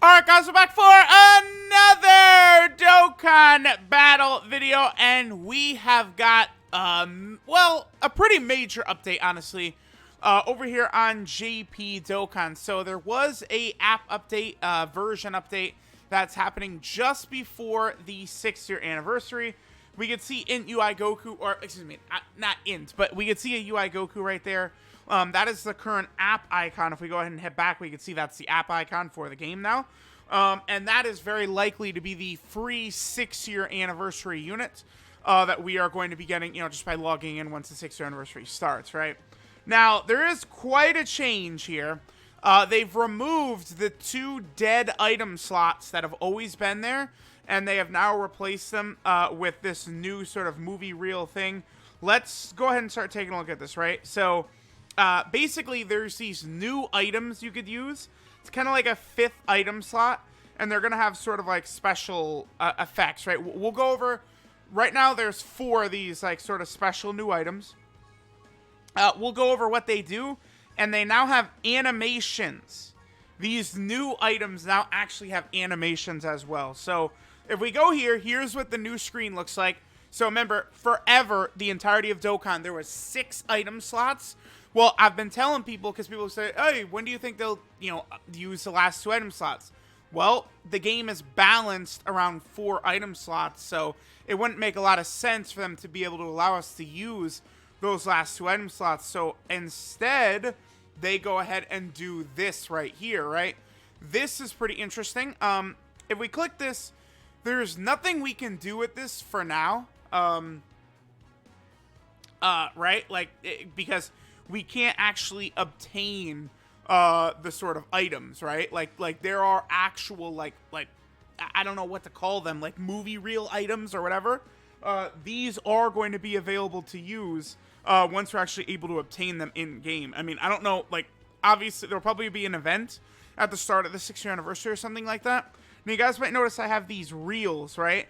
Alright guys, we're back for another Dokkan battle video, and we have got, well, a pretty major update, honestly, over here on JP Dokkan. So there was a app update, version update, that's happening just before the 6-year anniversary. We could see Int UI Goku, or, excuse me, not Int, but we could see a UI Goku right there. That is the current app icon. If we go ahead and head back, we can see that's the app icon for the game now. And that is very likely to be the free 6-year anniversary unit that we are going to be getting, just by logging in once the 6-year anniversary starts, right? Now, there is quite a change here. They've removed the 2 dead item slots that have always been there, and they have now replaced them with this new sort of movie reel thing. Let's go ahead and start taking a look at this, right? So, basically, there's these new items you could use. It's kind of like a 5th item slot, and they're going to have sort of like special effects, right? We'll go over, right now there's 4 of these like sort of special new items. We'll go over what they do, and they now have animations. These new items now actually have animations as well. So if we go here, here's what the new screen looks like. So remember, forever, the entirety of Dokkan, there was 6 item slots. Well, I've been telling people, because people say, hey, when do you think they'll, use the last 2 item slots? Well, the game is balanced around 4 item slots, so it wouldn't make a lot of sense for them to be able to allow us to use those last 2 item slots. So instead, they go ahead and do this right here, right? This is pretty interesting. If we click this, there's nothing we can do with this for now. Right? Because we can't actually obtain the sort of items, right? Like there are actual like I don't know what to call them, like movie reel items or whatever. These are going to be available to use once we're actually able to obtain them in game. I mean, I don't know, like obviously there'll probably be an event at the start of the 6-year anniversary or something like that. Now you guys might notice I have these reels, right?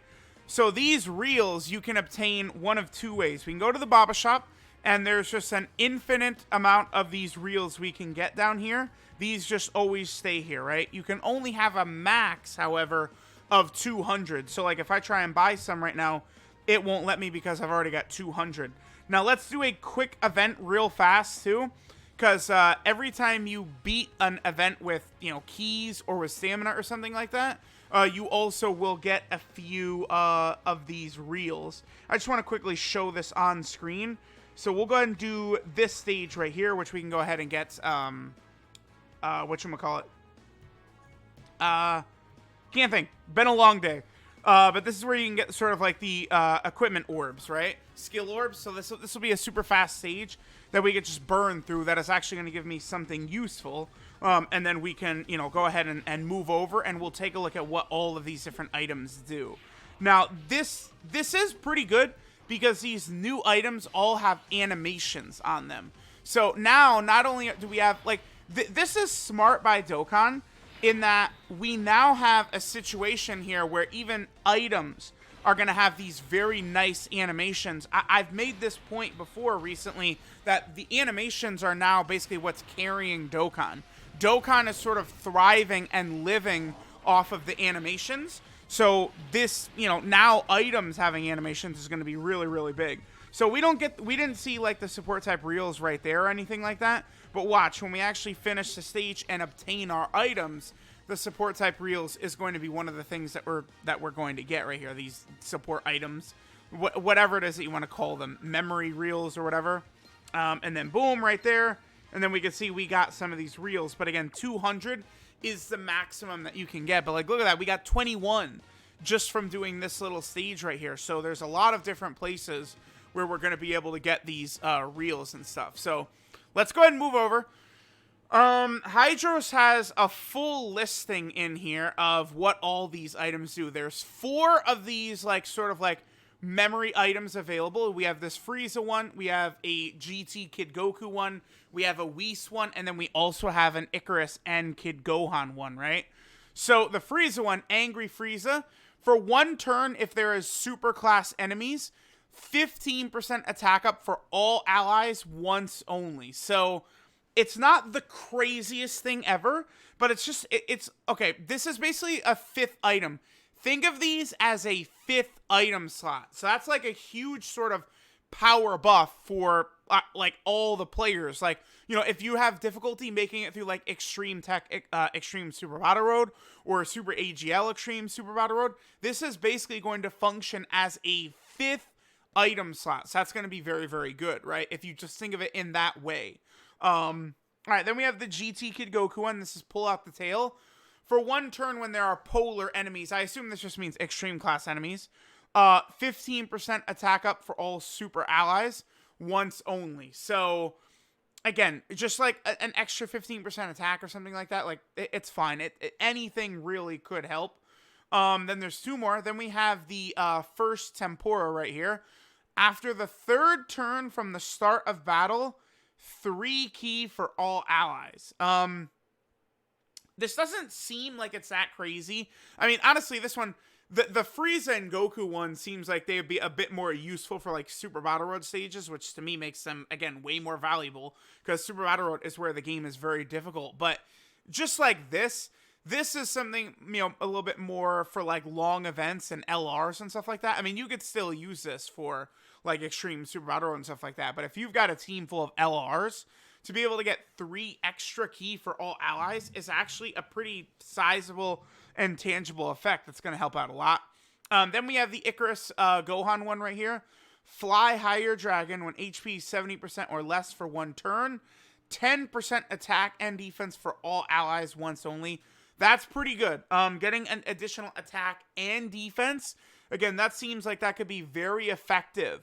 So these reels you can obtain one of 2 ways. We can go to the Baba shop, and there's just an infinite amount of these reels we can get down here. These just always stay here, right? You can only have a max, however, of 200. So, like, if I try and buy some right now, it won't let me because I've already got 200. Now, let's do a quick event real fast, too. Because every time you beat an event with, keys or with stamina or something like that, you also will get a few of these reels. I just want to quickly show this on screen. So we'll go ahead and do this stage right here, which we can go ahead and get, whatchamacallit? Can't think. Been a long day. But this is where you can get sort of like the equipment orbs, right? Skill orbs. So this will be a super fast stage that we could just burn through. That is actually going to give me something useful. And then we can, go ahead and move over, and we'll take a look at what all of these different items do. Now, this is pretty good, because these new items all have animations on them. So now, not only do we have, like, this is smart by Dokkan, in that we now have a situation here where even items are going to have these very nice animations. I've made this point before recently, that the animations are now basically what's carrying Dokkan. Dokkan is sort of thriving and living off of the animations. So this, now items having animations is going to be really, really big. So we didn't see like the support type reels right there or anything like that. But watch, when we actually finish the stage and obtain our items, the support type reels is going to be one of the things that we're going to get right here. These support items, whatever it is that you want to call them, memory reels or whatever. And then boom, right there. And then we can see we got some of these reels. But again, 200 is the maximum that you can get. But like, look at that, we got 21 just from doing this little stage right here. So there's a lot of different places where we're going to be able to get these reels and stuff. So let's go ahead and move over. Hydros has a full listing in here of what all these items do. There's 4 of these like sort of like memory items available. We have this Frieza one, we have a GT Kid Goku one, we have a Whis one, and then we also have an Icarus and Kid Gohan one, right? So the Frieza one, Angry Frieza, for 1 turn, if there is super class enemies, 15% attack up for all allies once only. So It's not the craziest thing ever, but it's just, it's, okay, this is basically a 5th item. Think of these as a 5th item slot. So that's like a huge sort of power buff for like all the players. Like, you know, if you have difficulty making it through like Extreme Tech, Extreme Super Battle Road or Super AGL Extreme Super Battle Road, this is basically going to function as a 5th item slot. So that's going to be very, very good, right? If you just think of it in that way. All right, then we have the GT Kid Goku one. This is pull out the tail. For 1 turn when there are polar enemies, I assume this just means extreme class enemies, 15% attack up for all super allies once only. So, again, just like an extra 15% attack or something like that, like, it's fine. Anything really could help. Then there's 2 more. Then we have the first Tempura right here. After the 3rd turn from the start of battle, 3 ki for all allies. This doesn't seem like it's that crazy. I mean, honestly, this one, the Frieza and Goku one seems like they would be a bit more useful for like Super Battle Road stages, which to me makes them, again, way more valuable because Super Battle Road is where the game is very difficult. But just like this is something, you know, a little bit more for like long events and LRs and stuff like that. I mean, you could still use this for like Extreme Super Battle Road and stuff like that. But if you've got a team full of LRs, to be able to get 3 extra ki for all allies is actually a pretty sizable and tangible effect that's going to help out a lot. Then we have the Icarus Gohan one right here. Fly higher dragon when HP 70% or less for 1 turn. 10% attack and defense for all allies once only. That's pretty good. Getting an additional attack and defense, again, that seems like that could be very effective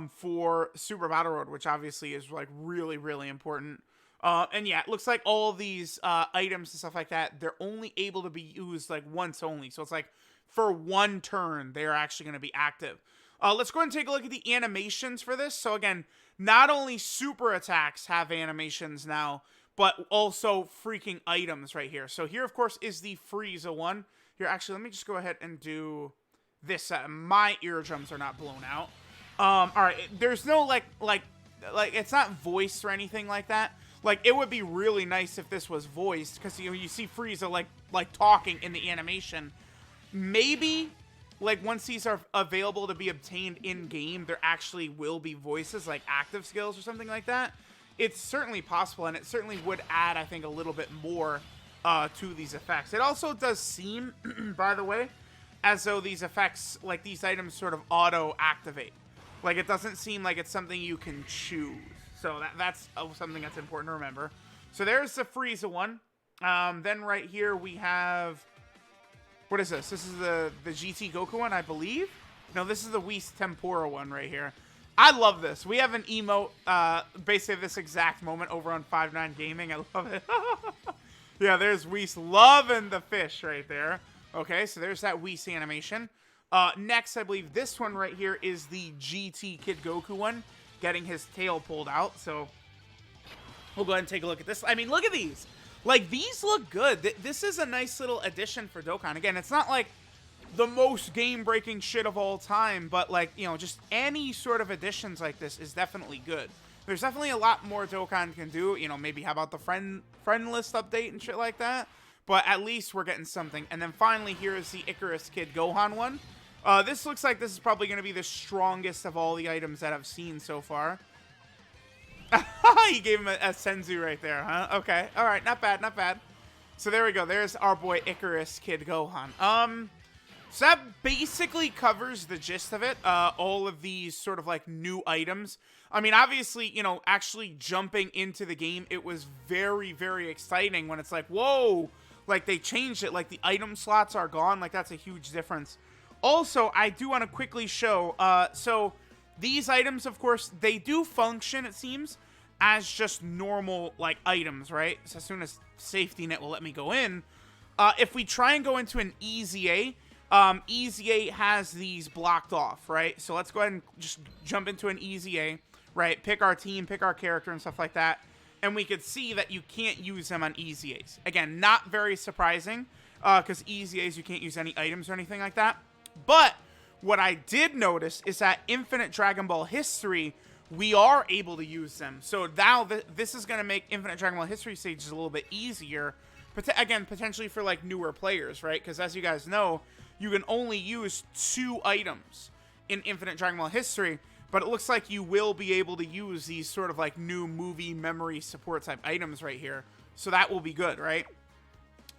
for Super Battle Road, which obviously is like really, really important. And yeah, it looks like all of these items and stuff like that, they're only able to be used like once only. So it's like for 1 turn, they're actually going to be active. Let's go ahead and take a look at the animations for this. So again, not only super attacks have animations now, but also freaking items right here. So here, of course, is the Frieza one. Here, actually, let me just go ahead and do this. My eardrums are not blown out. All right, there's no like it's not voiced or anything like that. Like, it would be really nice if this was voiced, because you see Frieza like talking in the animation. Maybe like once these are available to be obtained in game, there actually will be voices like active skills or something like that. It's certainly possible, and it certainly would add, I think, a little bit more to these effects. It also does seem, by the way, as though these effects, like these items, sort of auto-activate. Like, it doesn't seem like it's something you can choose. So that's something that's important to remember. So there's the Frieza one. Then right here we have... What is this? This is the GT Goku one, I believe? No, this is the Whis Tempura one right here. I love this. We have an emote basically this exact moment over on 5-9 Gaming. I love it. Yeah, there's Whis loving the fish right there. Okay, so there's that Whis animation. Next, I believe this one right here is the GT Kid Goku one, getting his tail pulled out. So we'll go ahead and take a look at this. I mean, look at these. Like, these look good. This is a nice little addition for Dokkan. Again, it's not like the most game-breaking shit of all time, but like, you know, just any sort of additions like this is definitely good. There's definitely a lot more Dokkan can do. You know, maybe how about the friend list update and shit like that. But at least we're getting something. And then finally, here is the Icarus Kid Gohan one. This looks like this is probably going to be the strongest of all the items that I've seen so far. You gave him a Senzu right there, huh? Okay. All right. Not bad. Not bad. So there we go. There's our boy Icarus Kid Gohan. So that basically covers the gist of it. All of these sort of like new items. I mean, obviously, you know, actually jumping into the game, it was very, very exciting when it's like, whoa, like they changed it. Like the item slots are gone. Like that's a huge difference. Also, I do want to quickly show, so these items, of course, they do function, it seems, as just normal, like, items, right? So as soon as Safety Net will let me go in, if we try and go into an EZA, EZA has these blocked off, right? So let's go ahead and just jump into an EZA, right? Pick our team, pick our character, and stuff like that. And we could see that you can't use them on EZAs. Again, not very surprising, because EZAs, you can't use any items or anything like that. But what I did notice is that Infinite Dragon Ball History we are able to use them. So now this is going to make Infinite Dragon Ball History stages a little bit easier. Again, potentially for like newer players, right? Because as you guys know, you can only use 2 items in Infinite Dragon Ball History, but it looks like you will be able to use these sort of like new movie memory support type items right here. So that will be good, right?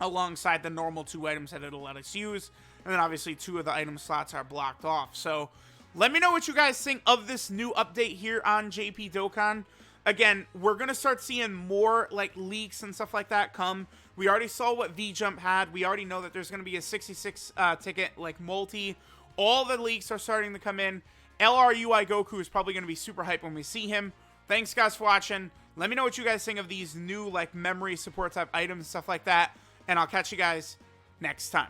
Alongside the normal 2 items that it'll let us use. And then obviously 2 of the item slots are blocked off. So let me know what you guys think of this new update here on JP Dokkan. Again, we're going to start seeing more like leaks and stuff like that come. We already saw what V-Jump had. We already know that there's going to be a 66 ticket like multi. All the leaks are starting to come in. LRUI Goku is probably going to be super hyped when we see him. Thanks guys for watching. Let me know what you guys think of these new like memory support type items and stuff like that. And I'll catch you guys next time.